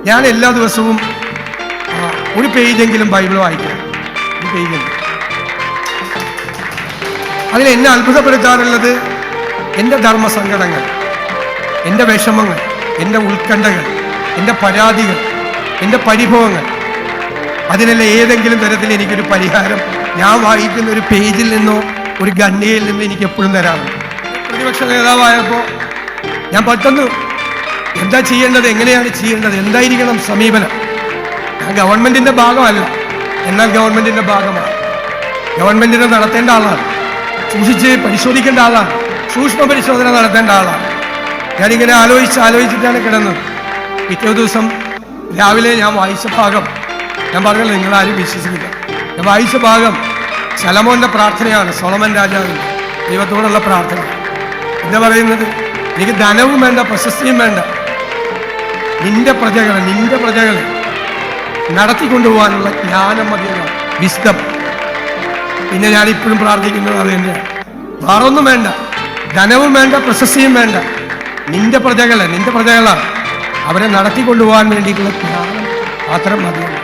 ഞാൻ എല്ലാ ദിവസവും ഒരു പേജെങ്കിലും ബൈബിൾ വായിക്കാം. ഒരു പേജെങ്കിലും. അതിൽ എന്നെ അത്ഭുതപ്പെടുത്താറുള്ളത് എൻ്റെ ധർമ്മസങ്കടങ്ങൾ, എൻ്റെ വിഷമങ്ങൾ, എൻ്റെ ഉത്കണ്ഠകൾ, എൻ്റെ പരാതികൾ, എൻ്റെ പരിഭവങ്ങൾ. അതിനെല്ലാം ഏതെങ്കിലും തരത്തിൽ എനിക്കൊരു പരിഹാരം ഞാൻ വായിക്കുന്ന ഒരു പേജിൽ നിന്നോ ഒരു ഖണ്ഡികയിൽ നിന്നോ എനിക്ക് എപ്പോഴും തരാറുണ്ട്. പ്രതിപക്ഷ നേതാവായപ്പോൾ ഞാൻ പെട്ടെന്ന് എന്താ ചെയ്യേണ്ടത്, എങ്ങനെയാണ് ചെയ്യേണ്ടത്, എന്തായിരിക്കണം സമീപനം. ഞാൻ ഗവൺമെൻറ്റിൻ്റെ ഭാഗമല്ല, എന്നാൽ ഗവൺമെൻറ്റിൻ്റെ ഭാഗമാണ്. ഗവൺമെൻറ്റിനെ നടത്തേണ്ട ആളാണ്, സൂക്ഷിച്ച് പരിശോധിക്കേണ്ട ആളാണ്, സൂക്ഷ്മ പരിശോധന നടത്തേണ്ട ആളാണ്. ഞാനിങ്ങനെ ആലോചിച്ചിട്ടാണ് കിടന്നത്. പിറ്റേ ദിവസം രാവിലെ ഞാൻ വായിച്ച ഭാഗം, ഞാൻ പറഞ്ഞല്ലോ നിങ്ങളാരും വിശ്വസിക്കില്ല, ഞാൻ വായിച്ച ഭാഗം ശലോമോന്റെ പ്രാർത്ഥനയാണ്. സോളമൻ രാജാവിൻ്റെ ദൈവത്തോടുള്ള പ്രാർത്ഥന. എന്താ പറയുന്നത്? എനിക്ക് ധനവും വേണ്ട, പ്രശസ്തിയും വേണ്ട, നിന്റെ പ്രജകളെ നടത്തിക്കൊണ്ടുപോകാനുള്ള ജ്ഞാനം മതിയാണ്, വിസ്ഡം. പിന്നെ ഞാനിപ്പോഴും പ്രാർത്ഥിക്കുന്നത് അത് തന്നെയാണ്. വേറൊന്നും വേണ്ട, ധനവും വേണ്ട, പ്രശസ്തിയും വേണ്ട, നിന്റെ പ്രജകളാണ്, അവരെ നടത്തിക്കൊണ്ടുപോകാൻ വേണ്ടിയിട്ടുള്ള ജ്ഞാനം മാത്രം മതിയാണ്.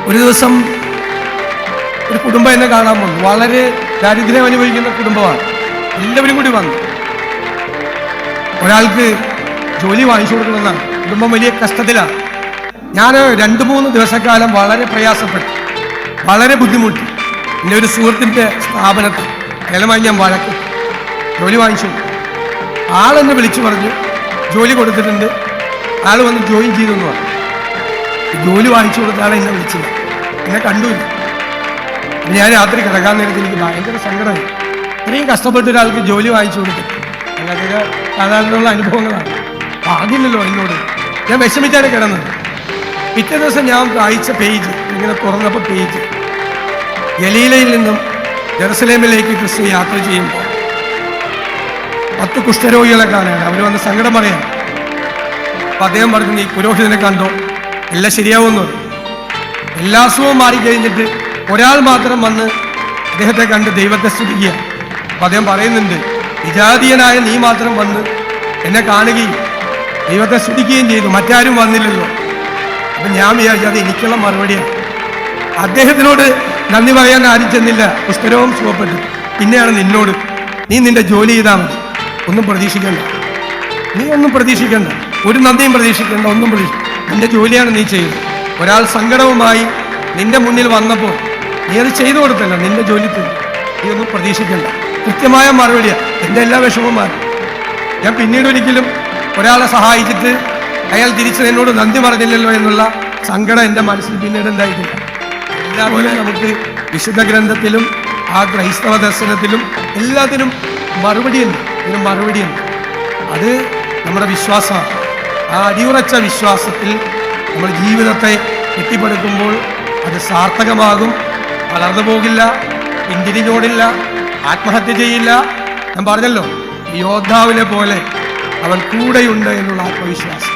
ഒരു ദിവസം ഒരു കുടുംബം എന്നെ കാണാൻ വന്നു. വളരെ ദാരിദ്ര്യം അനുഭവിക്കുന്ന കുടുംബമാണ്. എല്ലാവരും കൂടി വന്നു. ഒരാൾക്ക് ജോലി വാങ്ങിച്ചു കൊടുക്കണമെന്നാണ്. കുടുംബം വലിയ കഷ്ടത്തിലാണ്. ഞാൻ 2-3 ദിവസക്കാലം വളരെ പ്രയാസപ്പെട്ടു, വളരെ ബുദ്ധിമുട്ടി. എൻ്റെ ഒരു സുഹൃത്തിൻ്റെ സ്ഥാപനത്തിൽ അയാളുമായി ഞാൻ വഴക്ക്. ജോലി വാങ്ങിച്ചു. ആളെന്നെ വിളിച്ചു പറഞ്ഞു ജോലി കൊടുത്തിട്ടുണ്ട്, ആൾ വന്ന് ജോയിൻ ചെയ്തു എന്ന് പറഞ്ഞു. ജോലി വാങ്ങിച്ചു കൊടുത്ത ആളെ എന്നെ വിളിച്ചില്ല, എന്നെ കണ്ടുമില്ല. ഞാൻ രാത്രി കിടക്കാൻ നേരത്തെ എനിക്ക് ഭയങ്കര സങ്കടമായി. ഇത്രയും കഷ്ടപ്പെട്ട ഒരാൾക്ക് ജോലി വാങ്ങിച്ചു കൊടുത്തു. അങ്ങനെയൊക്കെ സാധാരണയുള്ള അനുഭവങ്ങളാണ്. ആദ്യമില്ലല്ലോ എന്നോട്. ഞാൻ വിഷമിച്ചാണ് കിടന്നത്. പിറ്റേ ദിവസം ഞാൻ വായിച്ച പേജ് ഇങ്ങനെ തുറന്നപ്പോൾ പേജ് ഗലീലയിൽ നിന്നും ജെറുസലേമിലേക്ക് ക്രിസ്തു യാത്ര ചെയ്യുമ്പോൾ 10 കുഷ്ഠരോഗികളെ കാണാനാണ്. അവർ വന്ന് സങ്കടം പറയാം. അപ്പം അദ്ദേഹം പറഞ്ഞു, ഈ പുരോഹിതനെ കണ്ടോ, എല്ലാം ശരിയാവുമെന്ന്. എല്ലാ അസുഖവും മാറിക്കഴിഞ്ഞിട്ട് ഒരാൾ മാത്രം വന്ന് അദ്ദേഹത്തെ കണ്ട് ദൈവത്തെ സ്തുതിക്കുക. അപ്പം അദ്ദേഹം പറയുന്നുണ്ട്, വിജാതീയനായ നീ മാത്രം വന്ന് എന്നെ കാണുകയും ദൈവത്തെ സ്തുതിക്കുകയും ചെയ്തു, മറ്റാരും വന്നില്ലല്ലോ. അപ്പം ഞാൻ വിചാരിച്ചു അത് എനിക്കുള്ള മറുപടിയാണ്. അദ്ദേഹത്തിനോട് നന്ദി പറയാൻ ആരും ചെന്നില്ല, പുസ്തകവും സുഖപ്പെട്ടു. പിന്നെയാണ് നിന്നോട്, നീ നിന്റെ ജോലി ചെയ്താൽ മതി, ഒന്നും പ്രതീക്ഷിക്കണ്ട, നീ ഒന്നും പ്രതീക്ഷിക്കണ്ട, ഒരു നന്ദിയും പ്രതീക്ഷിക്കേണ്ട, ഒന്നും നിന്റെ ജോലിയാണ് നീ ചെയ്യുന്നത്. ഒരാൾ സങ്കടവുമായി നിന്റെ മുന്നിൽ വന്നപ്പോൾ നീ അത് ചെയ്തു കൊടുത്തല്ല, നിന്റെ ജോലി ചെയ്തു, നീ ഒന്നും പ്രതീക്ഷിക്കണ്ട. കൃത്യമായ മറുപടിയാണ്. എൻ്റെ എല്ലാ വിഷമവും മാറി. ഞാൻ പിന്നീട് ഒരിക്കലും ഒരാളെ സഹായിച്ചിട്ട് അയാൾ തിരിച്ച് എന്നോട് നന്ദി പറഞ്ഞില്ലല്ലോ എന്നുള്ള സങ്കടം എൻ്റെ മനസ്സിൽ പിന്നീട് ഉണ്ടായിട്ടില്ല. എല്ലാപോലെ നമുക്ക് വിശുദ്ധ ഗ്രന്ഥത്തിലും ആ ക്രൈസ്തവ ദർശനത്തിലും എല്ലാത്തിനും മറുപടിയുണ്ട്. ഇതിന് മറുപടിയുണ്ട്. അത് നമ്മുടെ വിശ്വാസമാണ്. ആ അടിയുറച്ച വിശ്വാസത്തിൽ നമ്മൾ ജീവിതത്തെ കെട്ടിപ്പടുക്കുമ്പോൾ അത് സാർത്ഥകമാകും. വളർന്നു പോകില്ല, പിന്തിരിഞ്ഞോടില്ല, ആത്മഹത്യ ചെയ്യില്ല. ഞാൻ പറഞ്ഞല്ലോ, യോദ്ധാവിനെ പോലെ അവൻ കൂടെയുണ്ട് എന്നുള്ള ആത്മവിശ്വാസം.